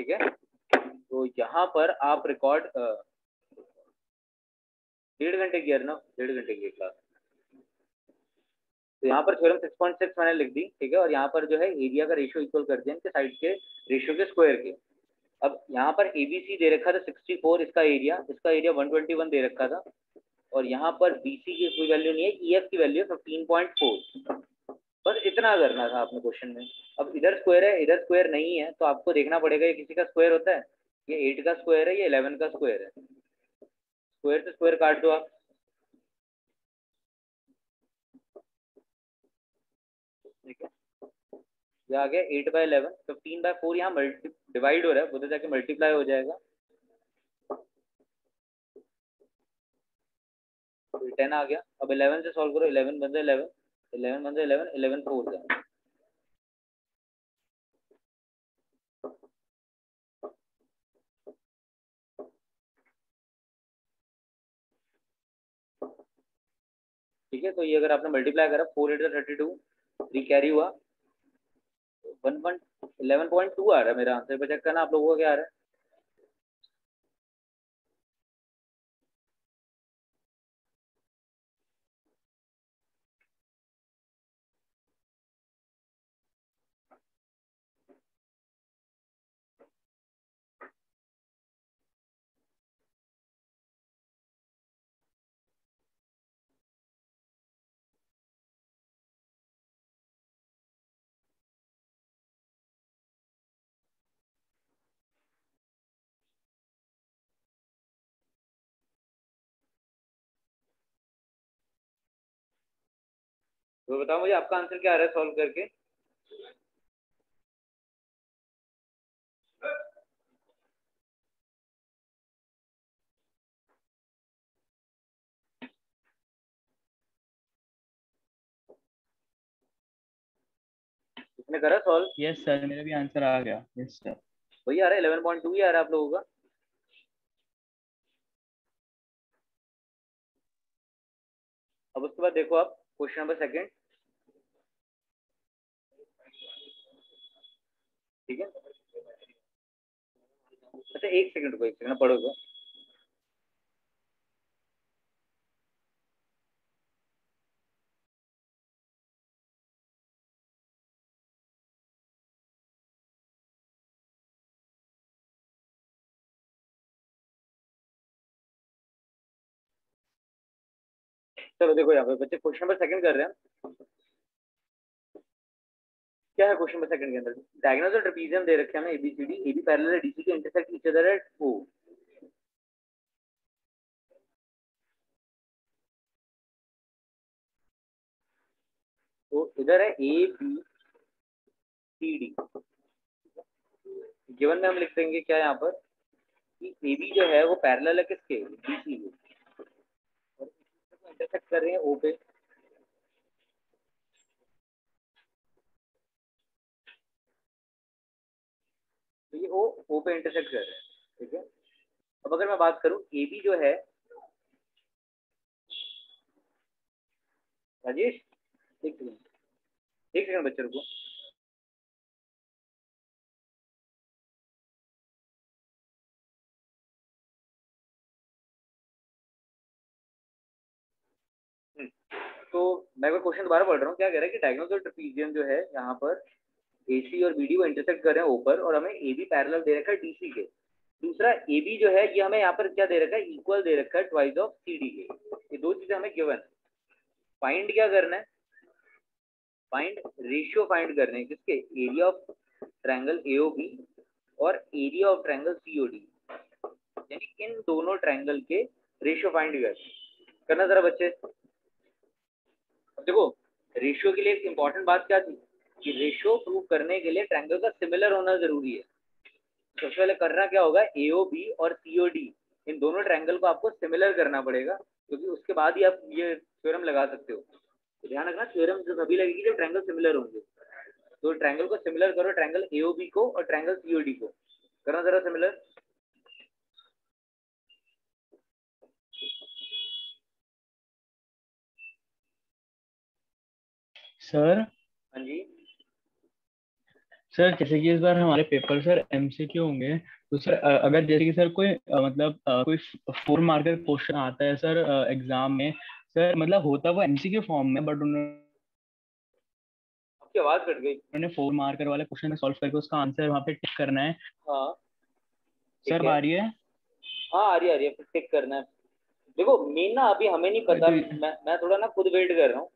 ठीक है, तो यहाँ पर आप रिकॉर्ड 1.5 घंटे की है ना, 1.5 घंटे की क्लास। तो यहाँ पर थ्योरम 6.6 मैंने लिख दी, ठीक है, और यहाँ पर जो है एरिया का रेशियो इक्वल कर दिया इनके साइड के रेशियो के स्क्वायर के। अब यहाँ पर एबीसी दे रखा था 64, इसका एरिया 121 दे रखा था, और यहाँ पर बीसी की कोई वैल्यू नहीं है, ईएफ की वैल्यू 15.4। बस इतना करना था आपने क्वेश्चन में। अब इधर स्क्वायर है, इधर स्क्वायर नहीं है, तो आपको देखना पड़ेगा ये किसी का स्क्वायर होता है, ये 8 का स्क्वायर है, ये 11 का स्क्वायर है। स्क्वायर से स्क्वायर काट दो आप, ठीक है, ये आ गया 8/11, 15/4 यहाँ डिवाइड हो रहा है, उधर जाके मल्टीप्लाई हो जाएगा, 10 आ गया। अब 11 से सॉल्व करो, 11 बन जाए 11, 11 बन जाए 11, 11 4 जाए, ठीक है। तो ये अगर आपने मल्टीप्लाई करा, 4 8 32, 3 कैरी हुआ, 11.2 आ रहा है मेरा आंसर पे, चेक करना आप लोगों का क्या आ रहा है। तो बताओ मुझे आपका आंसर क्या आ रहा है सॉल्व करके। किसने करा सॉल्व? यस सर, मेरा भी आंसर आ गया। यस सर, वही आ रहा है, 11.2 ही आ रहा है आप लोगों का। अब उसके बाद देखो आप क्वेश्चन नंबर सेकंड, ठीक है। अच्छा एक सेकंड को, एक सेकंड पढ़ोगे। चलो देखो यहाँ पे बच्चे क्वेश्चन नंबर सेकंड कर रहे हैं। क्या है क्वेश्चन नंबर सेकंड के अंदर? डायगोनल और ट्रेपेजियम दे रखे हैं हमें, एबीसीडी, एबी पैरेलल है डीसी के, intersect each other at O. तो इधर है A B C D, given में हम लिख देंगे क्या यहाँ पर कि ए बी जो है वो पैरेलल है किसके, डीसी के, और इंटरसेक्ट कर रहे हैं ओ पे। तो ये ओ पे इंटरसेक्ट कर रहे हैं, ठीक है। अब अगर मैं बात करूं ए बी जो है, राजेश एक सेकंड बच्चे रुको। तो मैं क्वेश्चन दोबारा पढ़ रहा हूँ, क्या कह रहा है कि डायगोनल और ट्रेपेजियम जो है यहाँ पर एसी और बीडी को इंटरसेक्ट कर रहे हैं ऊपर, और हमें ए बी पैरेलल दे रखा है डीसी के। दूसरा ए बी जो है ये हमें यहाँ पर क्या दे रखा है, इक्वल दे रखा है ट्वाइस ऑफ सी डी के। ये दो चीजें हमें गिवन है। फाइंड क्या करना है, फाइंड रेशियो फाइंड करने हैं किसके, एरिया ऑफ ट्रायंगल एओबी और एरिया ऑफ ट्रायंगल सीओडी, यानी इन दोनों ट्रायंगल के रेशियो फाइंड करना जरा बच्चे। अब देखो रेशियो के लिए एक इंपॉर्टेंट बात क्या थी कि रेशियो प्रूव करने के लिए ट्रायंगल का सिमिलर होना जरूरी है। सबसे पहले करना क्या होगा, एओबी और सीओडी, इन दोनों ट्रायंगल को आपको सिमिलर करना पड़ेगा, क्योंकि उसके बाद ही आप ये थ्योरम लगा सकते हो। तो ध्यान रखना, थ्योरम जो तभी लगेगी जब ट्रायंगल सिमिलर होंगे। तो ट्रायंगल को सिमिलर करो, ट्रायंगल एओबी को और ट्रायंगल सीओडी को करना जरा सिमिलर। सर हाँ जी, सर जैसे कि इस बार हमारे पेपर सर एमसीक्यू होंगे, तो सर अगर जैसे कि सर कोई मतलब कोई 4 मार्कर क्वेश्चन आता है सर एग्जाम में, सर मतलब होता वो एमसीक्यू फॉर्म में, बट उन्होंने आपकी आवाज कट गई। 4 मार्कर वाला क्वेश्चन सॉल्व करके उसका आंसर वहाँ पे टिक करना है। हाँ सर ठीक है। बारी है। हाँ आ रही है, फिर टिक करना है। देखो मेन ना अभी हमें नहीं पता, तो मैं थोड़ा ना खुद वेट कर रहा हूँ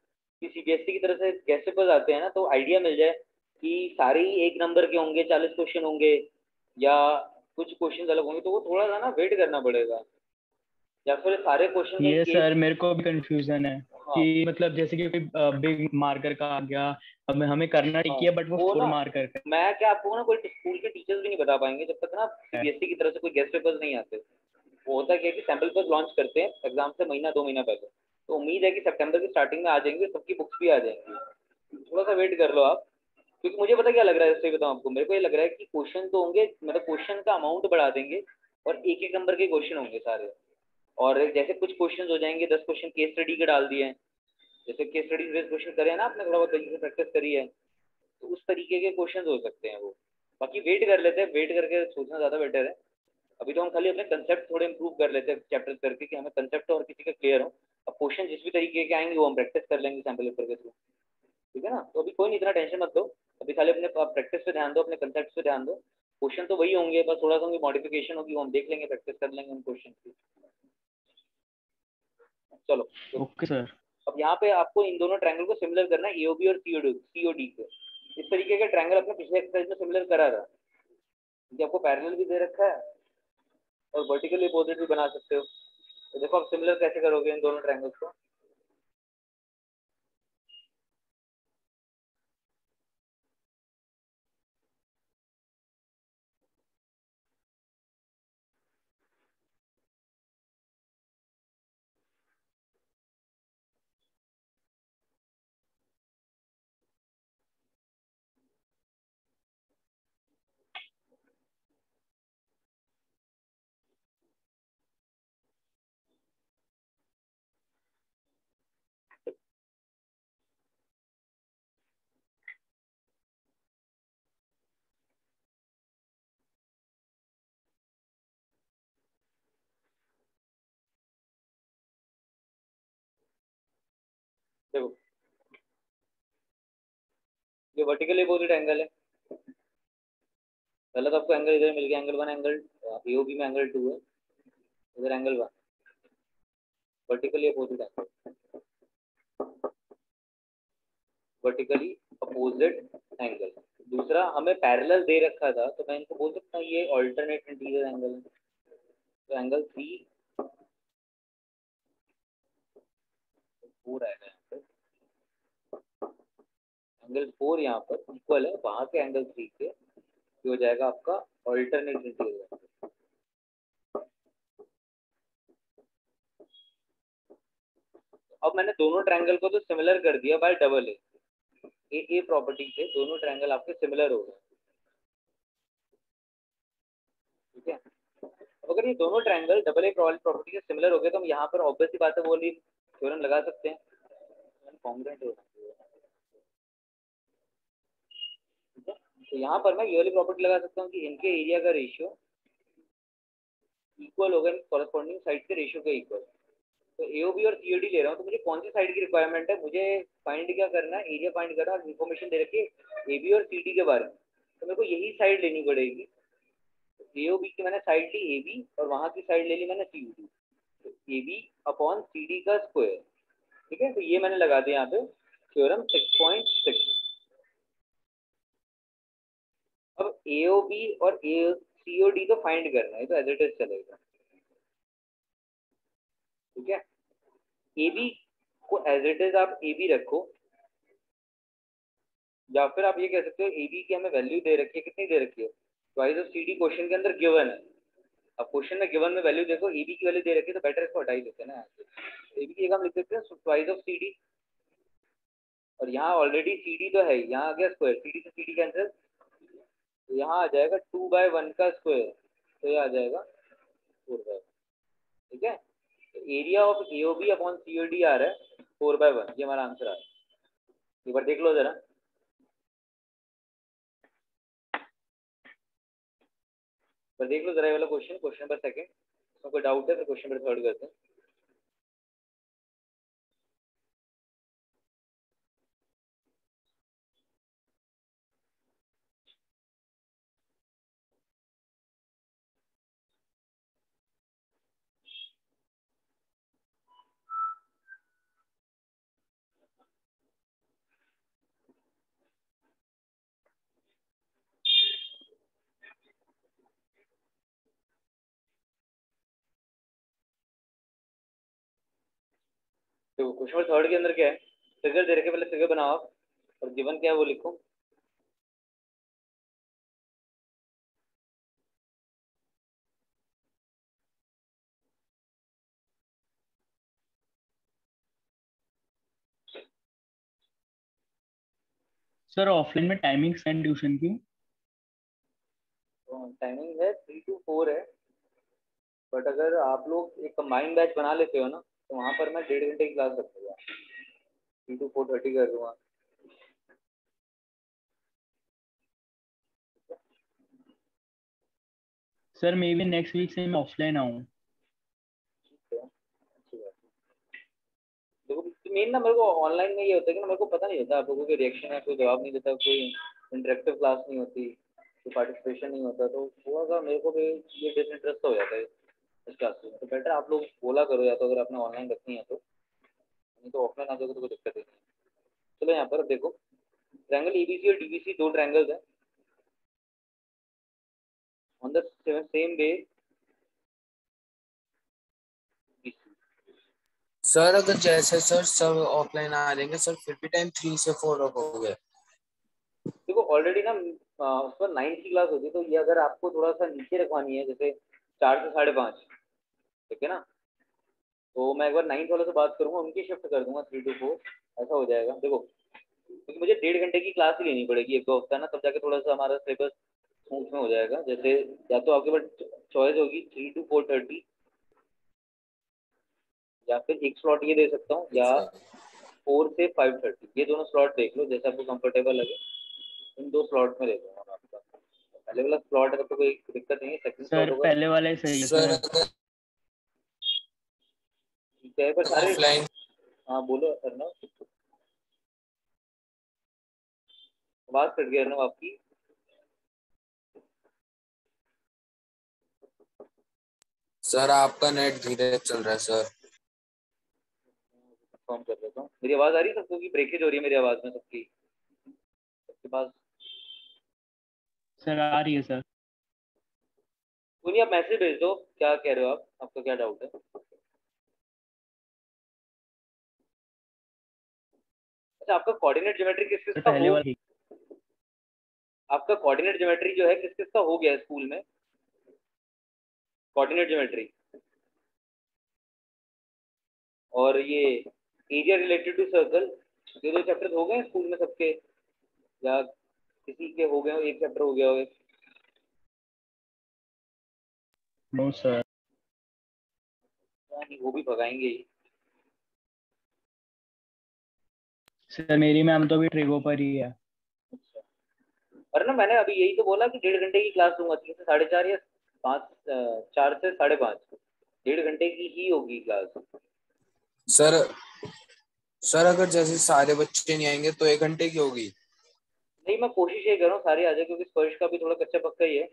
कि सीबीएसई की तरफ से कैसे पेपर्स आते हैं ना, तो आइडिया मिल जाए कि सारे ही एक नंबर के होंगे, 40 क्वेश्चन होंगे, या कुछ क्वेश्चन अलग होंगे, तो वो थोड़ा सा ना वेट करना पड़ेगा, या फिर सारे क्वेश्चन का ये एक। सर मेरे को भी कंफ्यूजन है हाँ कि मतलब जैसे कि कोई बिग मार्कर का आ गया, अब हमें करना हाँ। ठीक है बट वो वो फोर ना, मार्कर का मैं क्या आपको ना कोई स्कूल के टीचर्स भी नहीं बता पाएंगे जब तक ना है। सीबीएसई की तरफ से कोई गेस्ट पेपर्स नहीं आते। वो होता क्या है कि सैम्पल पेपर्स लॉन्च करते हैं एग्जाम से महीना 2 महीना पहले, तो उम्मीद है कि सितंबर की स्टार्टिंग में आ जाएंगे, सबकी बुक्स भी आ जाएंगी। थोड़ा सा वेट कर लो आप, क्योंकि मुझे पता क्या लग रहा है, सही बताऊं आपको, मेरे को ये लग रहा है कि क्वेश्चन तो होंगे, मतलब क्वेश्चन का अमाउंट बढ़ा देंगे, और एक एक नंबर के क्वेश्चन होंगे सारे। और जैसे कुछ क्वेश्चन हो जाएंगे, 10 क्वेश्चन केस स्टडी के डाल दिए हैं, जैसे केस स्टडी बेस्ड क्वेश्चन करे हैं ना आपने, थोड़ा बहुत तरीके से प्रैक्टिस करी है, तो उस तरीके के क्वेश्चन हो सकते हैं वो। बाकी वेट कर लेते हैं, वेट करके सोचना ज़्यादा बेटर है। अभी तो हम खाली अपने कंसेप्ट थोड़े इंप्रूव कर लेते हैं चैप्टर करके, कि हमें कंसेप्ट और किसी का क्लियर हो। अब क्वेश्चन जिस भी तरीके के आएंगे वो हम प्रैक्टिस कर लेंगे सैम्पल पेपर के थ्रू। ठीक है ना, तो अभी कोई नहीं, इतना टेंशन मत लो। अभी खाली अपने प्रैक्टिस पे ध्यान दो, अपने कंसेप्ट पे ध्यान दो। क्वेश्चन तो वही होंगे, बस थोड़ा सा उनकी मॉडिफिकेशन होगी, वो हम देख लेंगे, प्रैक्टिस कर लेंगे उन क्वेश्चन की। चलो तो ओके सर। अब यहाँ पे आपको इन दोनों ट्रायंगल को सिमिलर करना है, एओबी और सीओडी के। इस तरीके का ट्रायंगल अपने पिछले एक्सरसाइज में सिमिलर करा था, क्योंकि आपको पैरेलल भी दे रखा है और वर्टिकली अपोजिट भी बना सकते हो। तो देखो आप सिमिलर कैसे करोगे इन दोनों ट्रायंगल्स को। देखो ये वर्टिकली अपोजिट एंगल है, पहले तो आपको एंगल इधर मिल गया, एंगल 1, एंगल एओबी में एंगल 2 है, इधर angle 1, vertically opposite angle, vertically opposite angle. दूसरा हमें पैरेलल दे रखा था, तो मैं इनको बोल सकता हूँ ये ऑल्टरनेट इंटीरियर एंगल है। तो एंगल 3 4 आएगा यहाँ पे, एंगल 4 यहाँ पर इक्वल है वहां के एंगल 3 के, ये हो जाएगा आपका ऑल्टरनेट इंटीरियर। अब मैंने दोनों ट्रायंगल को तो सिमिलर कर दिया बाय डबल ए प्रॉपर्टी से दोनों ट्रायंगल आपके सिमिलर हो गए। ठीक है, अब अगर ये दोनों ट्रायंगल डबल ए प्रॉपर्टी से सिमिलर हो गए, तो हम यहाँ पर ऑब्वियस सी बात है वो थ्योरम लगा सकते हैं, कॉन्ग्रुएंट हो सकती है। ठीक है, तो यहाँ पर मैं ये वाली प्रॉपर्टी लगा सकता हूँ कि इनके एरिया का रेशियो इक्वल होगा कॉरेस्पॉन्डिंग साइड के रेशियो के इक्वल। तो एओबी और सीओडी ले रहा हूँ, तो मुझे कौन सी साइड की रिक्वायरमेंट है, मुझे फाइंड क्या करना है, एरिया फाइंड करना है। इन्फॉर्मेशन दे रखी है एबी और सीडी के बारे में, तो मेरे को यही साइड लेनी पड़ेगी। एओबी की मैंने साइड ली एबी, और वहां की साइड ले ली मैंने सीडी, तो एबी अपॉन सीडी का स्क्वायर। ठीक है, तो ये मैंने लगा दिया यहाँ पे थ्योरम 6.6। अब एओबी और सीओडी तो फाइंड करना है, तो एज इट इज चलेगा। ठीक है, एबी को एज इट इज आप एबी रखो, या फिर आप ये कह सकते हो एबी की हमें वैल्यू दे रखी है, कितनी दे रखी है, ट्वाइस ऑफ सीडी क्वेश्चन के अंदर गिवन है। अब क्वेश्चन में गिवन में वैल्यू देखो, एबी की वैल्यू दे रखी है, तो बेटर इसको हटा ही लेते हैं ना। एबी की जगह हम लिख देते हैं ट्वाइस ऑफ सीडी, और यहाँ ऑलरेडी सीडी तो है, यहाँ आ गया स्क्वायर, सीडी से सीडी कैंसिल, तो यहाँ आ जाएगा 2/1 का स्क्वायर, तो ये आ जाएगा 4/1। ठीक है, तो area of AOB upon COD आ रहा है 4/1, ये हमारा आंसर आ रहा है। एक बार देख लो जरा। पर देख लो जरा ये वाला क्वेश्चन, क्वेश्चन नंबर सेकंड, इसमें कोई डाउट है तो क्वेश्चन नंबर थर्ड करते हैं। तो क्वेश्चन नंबर थर्ड के अंदर क्या है, फिगर दे रखे, पहले फिगर बनाओ आप और गिवन क्या है वो लिखो। सर ऑफलाइन में टाइमिंग्स एंड ट्यूशन की। तो टाइमिंग है 3 to 4 है, बट अगर आप लोग एक कंबाइंड बैच बना लेते हो ना तो वहाँ पर मैं 1.5 घंटे की क्लास रखूँगा, 3 to 4:30 कर दूंगा। Sir maybe next week से मैं ऑफलाइन आऊँ। ठीक है, अच्छी बात है। देखो मेन ना मेरे को ऑनलाइन में ये होता है कि ना मेरे को पता नहीं होता आप लोगों के रिएक्शन है, कोई जवाब नहीं देता, कोई इंटरेक्टिव क्लास नहीं होती, कोई पार्टिसिपेशन नहीं होता, तो थोड़ा सा मेरे को भी ये डिसइंटरेस्ट हो जाता है इस क्लास में। तो बेटर आप लोग बोला करो या तो अगर आपने ऑनलाइन रखनी है तो, नहीं तो ऑफलाइन आ जाओगे तो कोई दिक्कत नहीं है। चलो यहाँ पर देखो, ट्रायंगल एबीसी और डीबीसी दो ट्रायंगल्स हैं on the same day. Sir अगर जैसे सर सब ऑफलाइन आ जाएंगे सर, फिर भी टाइम 3 से 4 रखोगे? देखो ऑलरेडी ना उस पर 9 की क्लास होती है, तो ये अगर आपको थोड़ा सा नीचे रखवानी है जैसे 4 से 5:30, ठीक है ना, तो मैं एक बार 9th वालों से बात करूंगा, उनकी शिफ्ट कर दूंगा 3 to 4, ऐसा हो जाएगा। देखो क्योंकि मुझे 1.5 घंटे की क्लास ही लेनी पड़ेगी एक दो हफ्ता ना, तब जाके थोड़ा सा हमारा सिलेबस स्मूथ में हो जाएगा। जैसे या तो आपके पास चॉइस होगी 3 to 4:30, या फिर एक स्लॉट ये दे सकता हूँ, या 4 से 5:30, ये दोनों स्लॉट देख लो जैसे आपको कंफर्टेबल लगे, इन दो स्लॉट में दे दूंगा मैं आपका। पहले वाला स्लॉट है तो कोई दिक्कत नहीं है, सेकंड स्लॉट सर होगा। पहले वाला ही सही है सर सर। अगर ठीक है पर सारे, ऑफलाइन हाँ बोलो करना, आवाज कट गया ना आपकी। सर आपका नेट धीरे चल रहा है सर। कंफर्म कर देता हूँ, मेरी आवाज आ रही है सबको की ब्रेकेज हो रही है मेरी आवाज में सबकी, सबके पास? सर आ रही है सर। कोई नहीं, आप मैसेज भेज दो, क्या कह रहे हो आप, आपका क्या डाउट है? अच्छा आपका कोऑर्डिनेट ज्योमेट्री किस किस सर का पहले हो, वाला ठीक। आपका कोऑर्डिनेट ज्योमेट्री जो है किस किस का हो गया है स्कूल में, कोऑर्डिनेट ज्योमेट्री और ये एरिया रिलेटेड टू सर्कल, ये दो चैप्टर हो गए हैं स्कूल में सबके, या किसी के हो गए हो, एक चैप्टर हो गया हो? No sir. नहीं वो भी भगाएंगे ही। सर मेरी मैम तो अभी ट्रिगो पर ही है। अच्छा, और ना मैंने अभी यही तो बोला कि 1.5 घंटे की क्लास लूंगा, 3 से 4:30 या 4 से 5:30, 1.5 घंटे की ही होगी क्लास। सर सर अगर जैसे सारे बच्चे नहीं आएंगे तो 1 घंटे की होगी? नहीं मैं कोशिश यही कर रहा हूँ सारे आ जाए, क्योंकि स्पर्श का भी थोड़ा कच्चा पक्का ही है,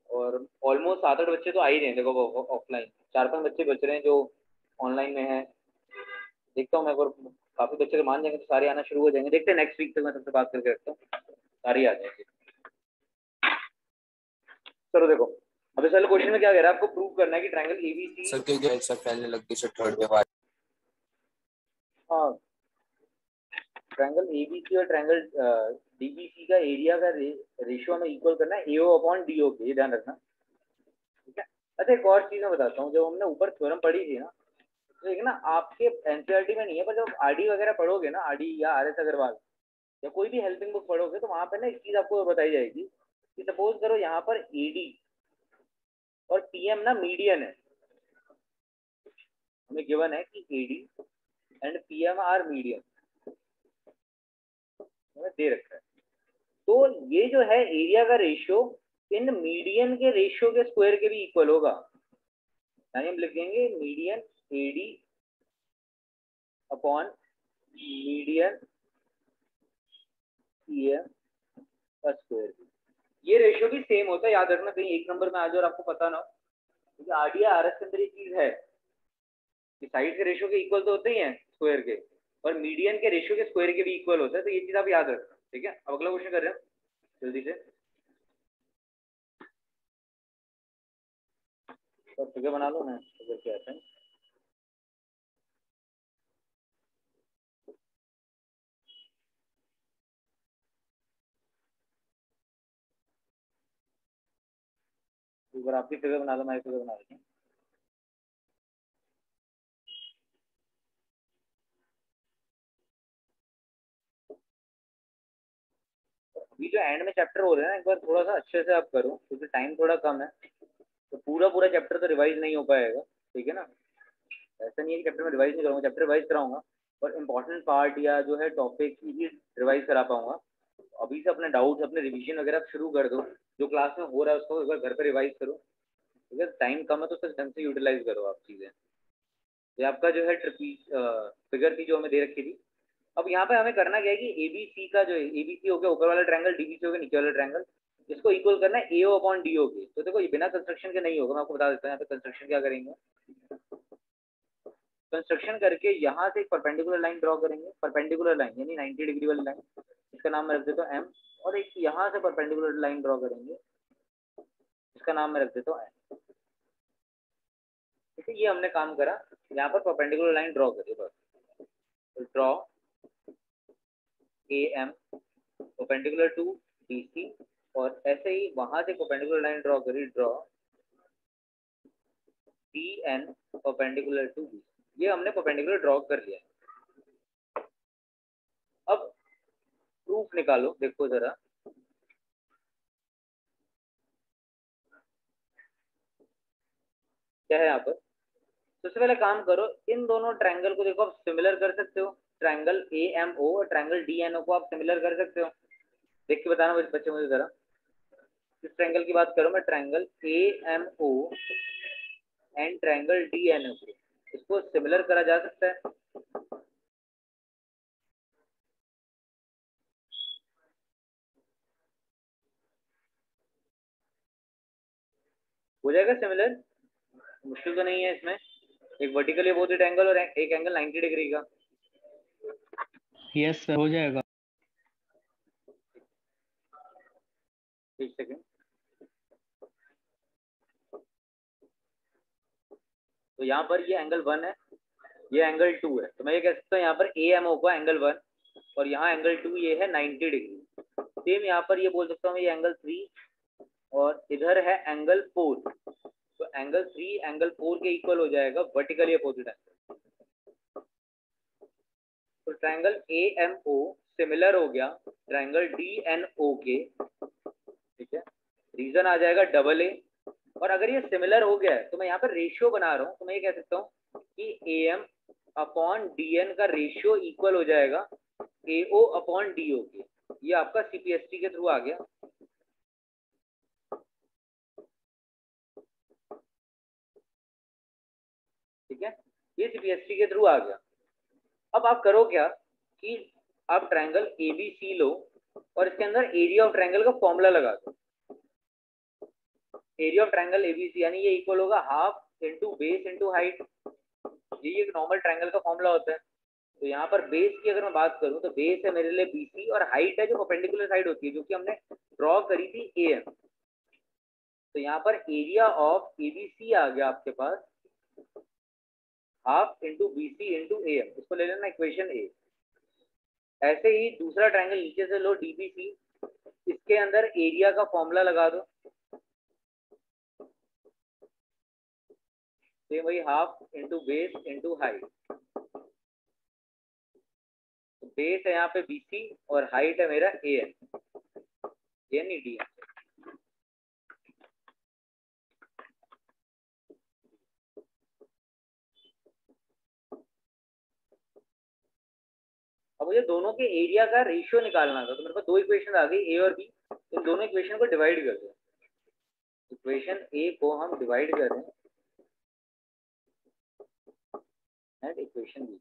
और ऑलमोस्ट 7-8 बच्चे तो आ ही रहे हैं देखो ऑफलाइन, 4-5 बच्चे बच रहे हैं जो ऑनलाइन में है। देखता हूँ मैं, अगर काफी बच्चे अगर मान जाएंगे तो सारे आना शुरू हो जाएंगे, देखते हैं नेक्स्ट वीक तक मैं सबसे बात करके रखता हूँ, सारे आ जाएंगे। चलो देखो, अब इस वाले क्वेश्चन में क्या कह रहा है, आपको प्रूव करना है कि ट्रायंगल एबीसी, सर क्योंकि सर फैलने लग गई सर थर्ड के बाद। हाँ ट्रायंगल एबीसी और ट्रायंगल डीबीसी का एरिया का रेशियो हमें इक्वल करना है एओ अपॉन डीओ के, ये ध्यान रखना, ठीक है। अच्छा एक और चीज मैं बताता हूँ, जब हमने ऊपर थ्योरम पढ़ी थी ना, तो एक ना आपके एनसीईआरटी में नहीं है, पर जब आरडी वगैरह पढ़ोगे ना, आरडी या आरएस अग्रवाल या कोई भी हेल्पिंग बुक पढ़ोगे, तो वहां पर ना एक चीज आपको बताई जाएगी कि सपोज करो यहाँ पर एडी और पीएम ना मीडियन है, हमें गिवन है कि AD and PM are median, हमें दे रखा है। तो ये जो है एरिया का रेशियो इन मीडियन के रेशियो के स्क्वायर के भी इक्वल होगा, यानी हम लिखेंगे median AD upon median EM का स्क्वायर। ये रेशियो भी सेम होता है, याद रखना, कहीं एक नंबर में आ जाए और आपको पता ना हो, क्योंकि आरडीआई आरएस के अंदर ये चीज है कि साइड के रेशियो के इक्वल तो होते ही हैं स्क्वायर के, और मीडियन के रेशियो के स्क्वायर के भी इक्वल होता है, तो ये चीज आप याद रखना, ठीक है। अब अगला क्वेश्चन कर रहे हैं जल्दी से, तो फिगर बना लो ना, फिगर क्या आता है। एक बार आपकी फिगर बना लो, मैं फिगर बना लेती हूँ। अभी जो एंड में चैप्टर हो रहे हैं ना, एक बार थोड़ा सा अच्छे से आप करो, क्योंकि टाइम थोड़ा कम है, तो पूरा पूरा चैप्टर तो रिवाइज नहीं हो पाएगा, ठीक है ना। ऐसा नहीं है कि चैप्टर में रिवाइज नहीं करूँगा, चैप्टर रिवाइज कराऊंगा, और इम्पोर्टेंट पार्ट या जो है टॉपिक ही रिवाइज करा पाऊंगा। अभी से अपने डाउट्स, अपने रिवीजन वगैरह शुरू कर दो, जो क्लास में हो रहा है उसको एक बार घर पर रिवाइज करो, ठीक है। टाइम कम है तो उसको ढंग से यूटिलाइज करो आप चीज़ें। ये आपका जो है फिगर थी जो हमें दे रखी थी। अब यहाँ पे हमें करना क्या है कि एबीसी का जो है, एबीसी हो गया ऊपर वाला ट्रायंगल, डीबीसी हो गया नीचे वाला ट्रायंगल, इसको इक्वल करना है एओ अपॉन डीओ के। तो देखो ये बिना कंस्ट्रक्शन के नहीं होगा, मैं आपको बता देता हूँ यहाँ पे कंस्ट्रक्शन क्या करेंगे। कंस्ट्रक्शन करके यहाँ से एक परपेंडिकुलर लाइन ड्रॉ करेंगे, परपेंडिकुलर लाइन यानी 90 डिग्री वाली लाइन, इसका नाम मैं रख देता हूँ एम, और एक यहाँ से परपेंडिकुलर लाइन ड्रॉ करेंगे, इसका नाम मैं रख देता हूँ एन, ठीक है। ये हमने काम करा, यहाँ पर परपेंडिकुलर लाइन ड्रॉ करिए बस, draw A M perpendicular to D C, और ऐसे ही वहां से परपेंडिकुलर लाइन ड्रॉ करी, draw D N perpendicular to B. ये हमने परपेंडिकुलर ड्रॉ कर लिया। अब प्रूफ निकालो, देखो जरा क्या है यहाँ पर। सबसे पहले काम करो, इन दोनों ट्रायंगल को देखो आप सिमिलर कर सकते हो, ट्रायंगल ए एम ओ और ट्रायंगल डी एन ओ को आप सिमिलर कर सकते हो, देख के बताना बच्चे मुझे जरा। इस ट्रायंगल की बात करो मैं, triangle A M O and triangle D N O, इसको सिमिलर करा जा सकता है। हो जाएगा सिमिलर, मुश्किल तो नहीं है इसमें। एक वर्टिकली अपोजिट एंगल और एक एंगल 90 डिग्री का। यस सर, हो जाएगा। एक सेकेंड, तो यहाँ पर ये एंगल 1 है, ये एंगल 2 है, तो मैं ये कह सकता हूँ यहाँ पर ए एम ओ का एंगल 1 और यहाँ एंगल 2 ये है 90 डिग्री। सेम यहाँ पर ये बोल सकता हूँ ये एंगल 3 और इधर है एंगल 4, तो एंगल 3 एंगल 4 के इक्वल हो जाएगा वर्टिकली अपोजिट एंगल। तो triangle A M O similar हो गया ट्रायंगल डी एन ओ के, ठीक है। रीजन आ जाएगा डबल ए, और अगर ये सिमिलर हो गया है तो मैं यहाँ पर रेशियो बना रहा हूँ, तो मैं ये कह सकता हूँ कि A M upon D N का रेशियो इक्वल हो जाएगा ए ओ अपॉन डी ओ के। ये आपका सीपीएसटी के थ्रू आ गया, ठीक है। ये सीपीएसटी के थ्रू आ गया। अब आप करो क्या कि आप ट्रायंगल ए बी सी लो और इसके अंदर एरिया ऑफ ट्रायंगल का फॉर्मूला लगा दो। एरिया ऑफ ट्रायंगल एबीसी यानी ये इक्वल होगा half into base into height, ये एक नॉर्मल ट्रायंगल का फॉर्मूला होता है। तो यहाँ पर बेस की अगर मैं बात करूँ तो बेस है मेरे लिए बीसी और हाइट है जो परपेंडिकुलर साइड होती है जो कि हमने ड्रॉ करी थी ए एम। तो यहाँ पर एरिया ऑफ एबीसी आ गया आपके पास half into BC into A M, इसको ले लेना इक्वेशन ए। ऐसे ही दूसरा ट्रायंगल नीचे से लो डीबीसी, इसके अंदर एरिया का फॉर्मूला लगा दो, सेम वही half into base into height. Base है यहाँ पे बीसी और हाइट है मेरा ए एन, यानी डी एन। अब मुझे दोनों के एरिया का रेशियो निकालना था, तो मेरे पास दो इक्वेशन आ गई ए और बी, इन दोनों इक्वेशन को डिवाइड कर दो। इक्वेशन ए को हम डिवाइड कर रहे हैं एंड इक्वेशन बी।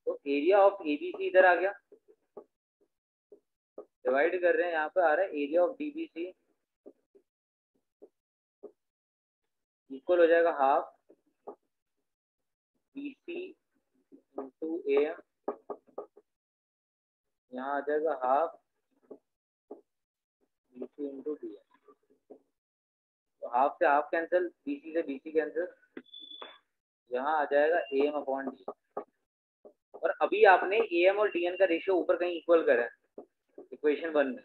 तो एरिया ऑफ एबीसी इधर आ गया, डिवाइड कर रहे हैं, यहाँ पे आ रहा है एरिया ऑफ डीबीसी इक्वल हो जाएगा हाफ बीसी इंटू एम, यहाँ आ जाएगा half BC into D M. तो हाफ से हाफ कैंसिल, बीसी से बीसी कैंसिल, यहाँ आ जाएगा ए एम अपॉन डी। और अभी आपने ए एम और डी एन का रेशियो ऊपर कहीं इक्वल करा है इक्वेशन 1 में,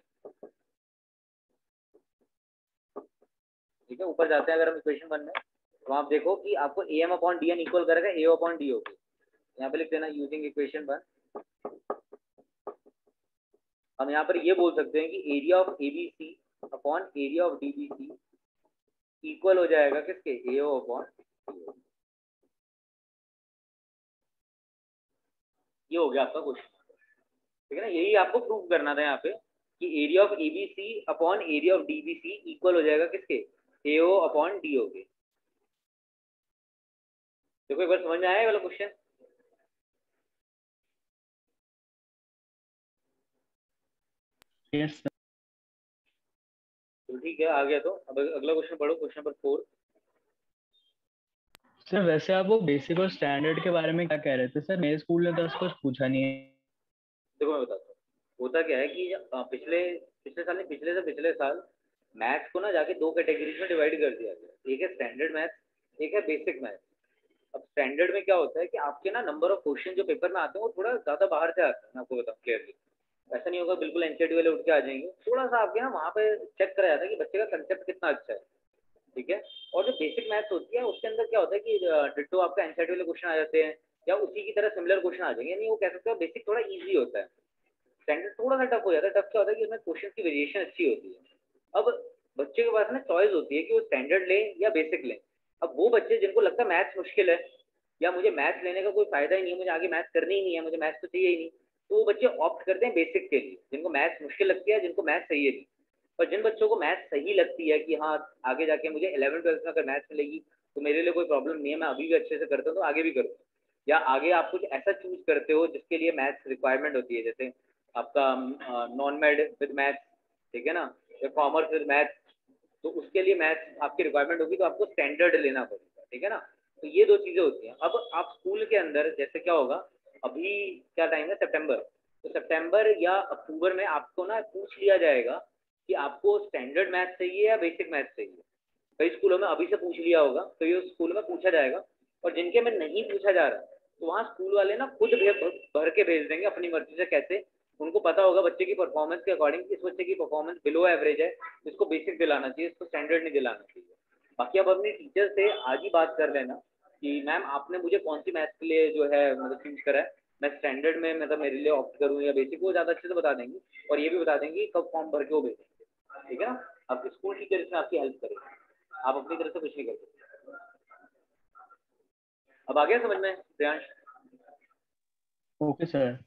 ठीक है। ऊपर जाते हैं अगर हम इक्वेशन 1 में, तो आप देखो कि आपको A M upon D N equal करेगा ए अपॉन डी होगी। यहाँ पे लिख देना यूजिंग इक्वेशन 1। हम यहाँ पर ये बोल सकते हैं कि area of A B C upon area of D B C equal हो जाएगा किसके, ए ओ अपॉन डी ओ। ये हो गया आपका क्वेश्चन, ठीक है ना। यही आपको प्रूव करना था यहाँ पे कि area of A B C upon area of D B C equal हो जाएगा किसके, ए ओ अपॉन डी ओ के। देखो एक बार समझ में आया वाला क्वेश्चन। यस तो ठीक है, आ गया। तो अब अगला क्वेश्चन पढ़ो, क्वेश्चन नंबर 4। सर। वैसे आप वो बेसिक और स्टैंडर्ड के बारे में क्या कह रहे थे सर? मेरे स्कूल ने तो ऐसा कुछ पूछा नहीं है। देखो मैं बताता हूँ, होता क्या है कि पिछले पिछले साल नहीं, पिछले से पिछले साल मैथ्स को ना जाके 2 कैटेगरीज में डिवाइड कर दिया गया। एक है स्टैंडर्ड मैथ्स, एक है बेसिक मैथ्स। अब स्टैंडर्ड में क्या होता है कि आपके ना नंबर ऑफ क्वेश्चन जो पेपर में आते हैं वो थोड़ा ज़्यादा बाहर से आते हैं। मैं आपको बताऊँ क्लियरली, ऐसा नहीं होगा बिल्कुल एनसीईआरटी वाले उठ के आ जाएंगे। थोड़ा सा आपके ना वहाँ पे चेक करा जाता है कि बच्चे का कंसेप्ट कितना अच्छा है, ठीक है। और जो बेसिक मैथ्स होती है उसके अंदर क्या होता है कि डिट्टो आपका एनसीईआरटी वाले क्वेश्चन आ जाते हैं या उसी की तरह सिमिलर क्वेश्चन आ जाएंगे। यानी वो कह सकते हो बेसिक थोड़ा ईजी होता है, स्टैंडर्ड थोड़ा सा टफ हो जाता है। टफ क्या होता है कि उसमें क्वेश्चन की वेरिएशन अच्छी होती है। अब बच्चे के पास ना चॉइस होती है कि वो स्टैंडर्ड ले या बेसिक ले। अब वो बच्चे जिनको लगता है मैथ्स मुश्किल है या मुझे मैथ्स लेने का कोई फायदा ही नहीं है, मुझे आगे मैथ्स करनी ही नहीं है, मुझे मैथ्स तो चाहिए ही नहीं, तो वो बच्चे ऑप्ट करते हैं बेसिक के लिए, जिनको मैथ्स मुश्किल लगती है, जिनको मैथ्स सही है नहीं। पर जिन बच्चों को मैथ्स सही लगती है कि हाँ आगे जाके मुझे 11th-12th में अगर मैथ्स मिलेगी तो मेरे लिए कोई प्रॉब्लम नहीं है, मैं अभी भी अच्छे से करता हूँ तो आगे भी करूँ, या आगे आप कुछ ऐसा चूज करते हो जिसके लिए मैथ्स रिक्वायरमेंट होती है, जैसे आपका नॉन मेड विद मैथ्स, ठीक है ना, या कॉमर्स विद मैथ्स, तो उसके लिए मैथ्स आपकी रिक्वायरमेंट होगी तो आपको स्टैंडर्ड लेना पड़ेगा, ठीक है ना। तो ये 2 चीज़ें होती हैं। अब आप स्कूल के अंदर जैसे क्या होगा, अभी क्या टाइम है, सितंबर, तो सितंबर या अक्टूबर में आपको ना पूछ लिया जाएगा कि आपको स्टैंडर्ड मैथ्स चाहिए या बेसिक मैथ्स चाहिए। कई स्कूलों में अभी से पूछ लिया होगा, तो ये स्कूल में पूछा जाएगा। और जिनके में नहीं पूछा जा रहा तो वहाँ स्कूल वाले ना खुद भर के भेज देंगे अपनी मर्जी से। कैसे, उनको पता होगा बच्चे की परफॉर्मेंस के अकॉर्डिंग, इस बच्चे की परफॉर्मेंस बिलो एवरेज है, इसको बेसिक दिलाना चाहिए, इसको स्टैंडर्ड नहीं दिलाना चाहिए। बाकी आप अपने टीचर से आज ही बात कर लेना कि मैम आपने मुझे कौन सी मैथ्स के लिए जो है मतलब चूज करा है, मैं स्टैंडर्ड में मतलब मेरे लिए ऑप्ट करूँ या बेसिक, वो ज़्यादा अच्छे से बता देंगे। और ये भी बता देंगे कब फॉर्म भर के वो भेजेंगे, ठीक है ना। आपके स्कूल टीचर इसमें आपकी हेल्प करेंगे, आप अपनी तरफ से कुछ नहीं कर सकते। अब आ गया समझ में प्रियांश? Okay sir.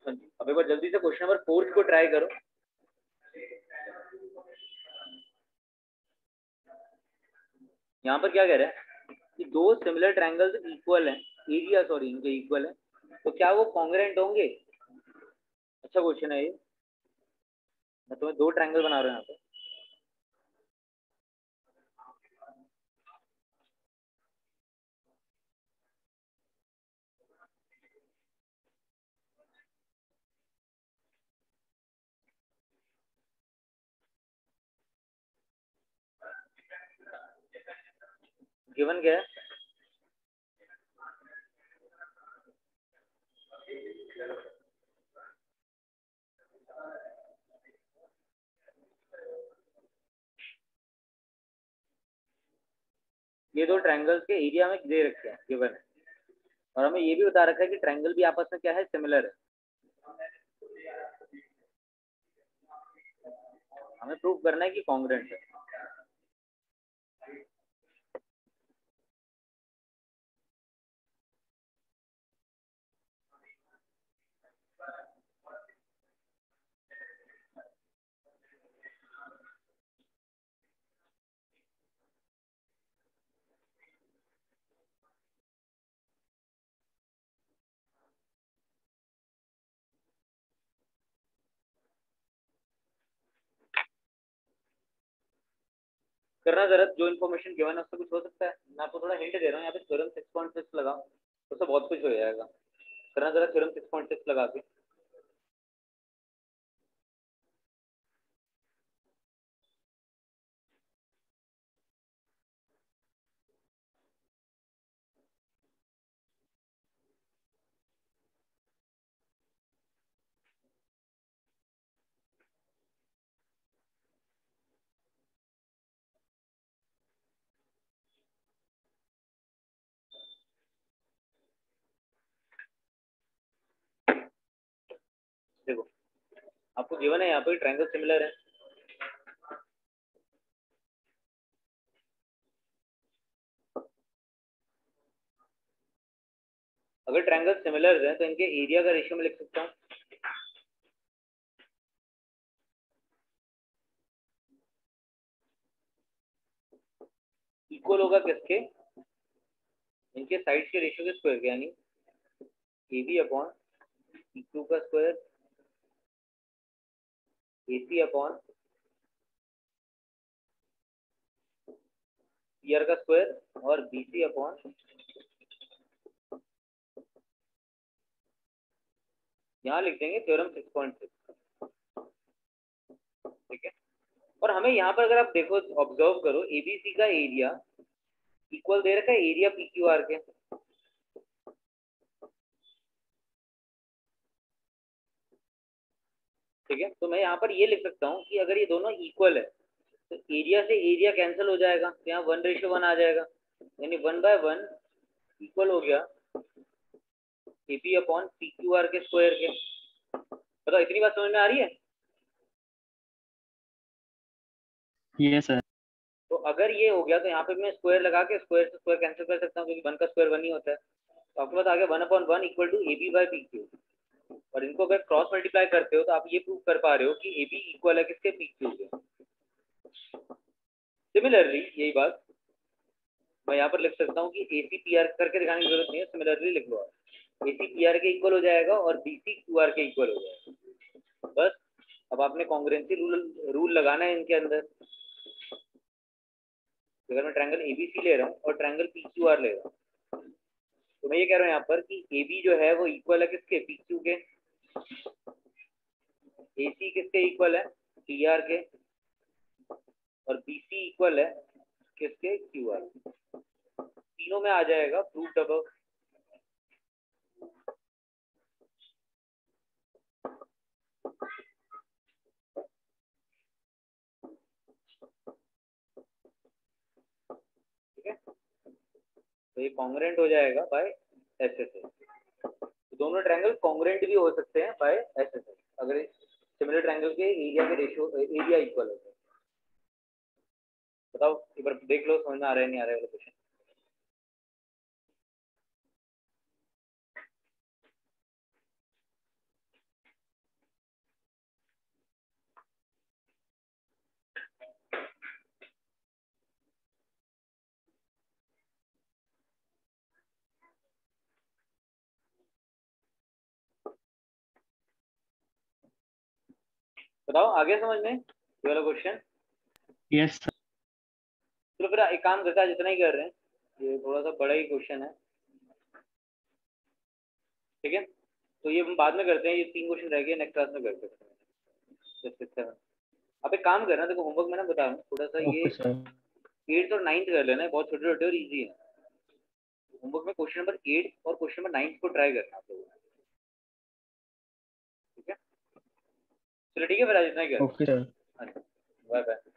हाँ जी, अब एक बार जल्दी से क्वेश्चन नंबर 4 को ट्राई करो। यहाँ पर क्या कह रहा है कि 2 सिमिलर ट्रायंगल्स इक्वल हैं, एरिया सॉरी इनके इक्वल है, तो क्या वो कॉन्ग्रुएंट होंगे? अच्छा क्वेश्चन है ये। मैं तुम्हें 2 ट्रायंगल बना रहा हूँ यहाँ पे, गिवन क्या है, ये 2 ट्रायंगल्स के एरिया में दे रखे हैं, गिवन है। और हमें ये भी बता रखा है कि ट्रायंगल भी आपस में क्या है, सिमिलर है। हमें प्रूव करना है कि कॉन्ग्रुएंट है। करना जरा, जो इन्फॉर्मेशन गिवन है उससे कुछ हो सकता है। मैं आपको थोड़ा हिंट दे रहा हूँ, यहाँ पे थ्योरम 6.6 लगा उससे बहुत कुछ हो जाएगा। करना जरा थ्योरम 6.6 लगा के। देखो आपको गिवन है यहाँ पे ट्रायंगल सिमिलर है, अगर ट्रायंगल सिमिलर है तो इनके एरिया का रेशियो में लिख सकता हूँ। इक्वल होगा किसके, इनके साइड्स के रेशियो के स्क्वायर के, यानी A B upon P Q का square, A C upon P R का स्क्वायर, और बी सी अपॉन यहाँ लिख देंगे थ्योरम 6.6। ठीक है, और हमें यहाँ पर अगर आप देखो ऑब्जर्व करो, एबीसी का एरिया इक्वल दे रखा है एरिया पी क्यू आर के। ठीक है, तो मैं यहाँ पर ये लिख सकता हूँ कि अगर ये दोनों इक्वल है तो एरिया से एरिया कैंसिल हो जाएगा, तो यहाँ 1:1 आ जाएगा, यानी 1/1 इक्वल हो गया A P upon P Q R के स्क्वायर के। बताओ इतनी बात समझ में आ रही है? Yes sir. तो अगर ये हो गया तो यहाँ पे मैं स्क्वायर लगा के स्क्वायर से स्क्वायर कैंसिल कर सकता हूँ, क्योंकि 1 का स्क्वायर 1 ही होता है। तो आपके पास आ गया 1/1 equal to A B by P Q. और इनको अगर क्रॉस मल्टीप्लाई करते हो तो आप ये प्रूव कर पा रहे हो कि ए बी इक्वल है किसके, पी क्यू के। सिमिलरली यही बात मैं यहाँ पर लिख सकता हूँ कि ए सी पी आर करके दिखाने की जरूरत नहीं है, सिमिलरली लिख लो आप, ए सी पी आर के इक्वल हो जाएगा और बी सी क्यू आर के इक्वल हो जाएगा। बस अब आपने कॉन्ग्रुएंसी रूल लगाना है इनके अंदर। अगर मैं ट्रायंगल ए बी सी ले रहा हूँ और ट्रायंगल पी क्यू आर ले रहा हूँ, तो मैं ये कह रहा हूँ यहाँ पर कि ए बी जो है वो इक्वल है किसके, पी क्यू के, ए सी किसके इक्वल है, पी आर के, और बी सी इक्वल है किसके, क्यू आर। तीनों में आ जाएगा प्रूव्ड अबव। ठीक है, तो ये कॉन्ग्रुएंट हो जाएगा बाय एस एस एस। तो दोनों ट्रायंगल कॉन्ग्रुएंट भी हो सकते हैं बाय एस एस एस, अगर सिमिलर ट्रायंगल के एरिया के रेशियो एरिया इक्वल होता है। बताओ एक बार देख लो समझ में आ रहा है नहीं आ रहा है क्वेश्चन। बताओ आगे समझ में ये वाला क्वेश्चन। Yes sir. चलो फिर एक काम करते हैं, जितना ही कर रहे हैं, ये थोड़ा सा बड़ा ही क्वेश्चन है। ठीक है, तो ये हम बाद में करते हैं, ये 3 क्वेश्चन रह गए, नेक्स्ट क्लास में करते हैं। आप एक काम करना, देखो होमवर्क में ना बता रहा हूँ थोड़ा सा, ये ओके सर। 8th और 9th कर लेना है, बहुत छोटे छोटे और इजी है। होमवर्क में क्वेश्चन नंबर 8 और क्वेश्चन नंबर 9 को ट्राई करना आप लोगों ने। ठीक है, चलो ठीक है फिर आज इतना ही कर। Okay sir. Bye bye.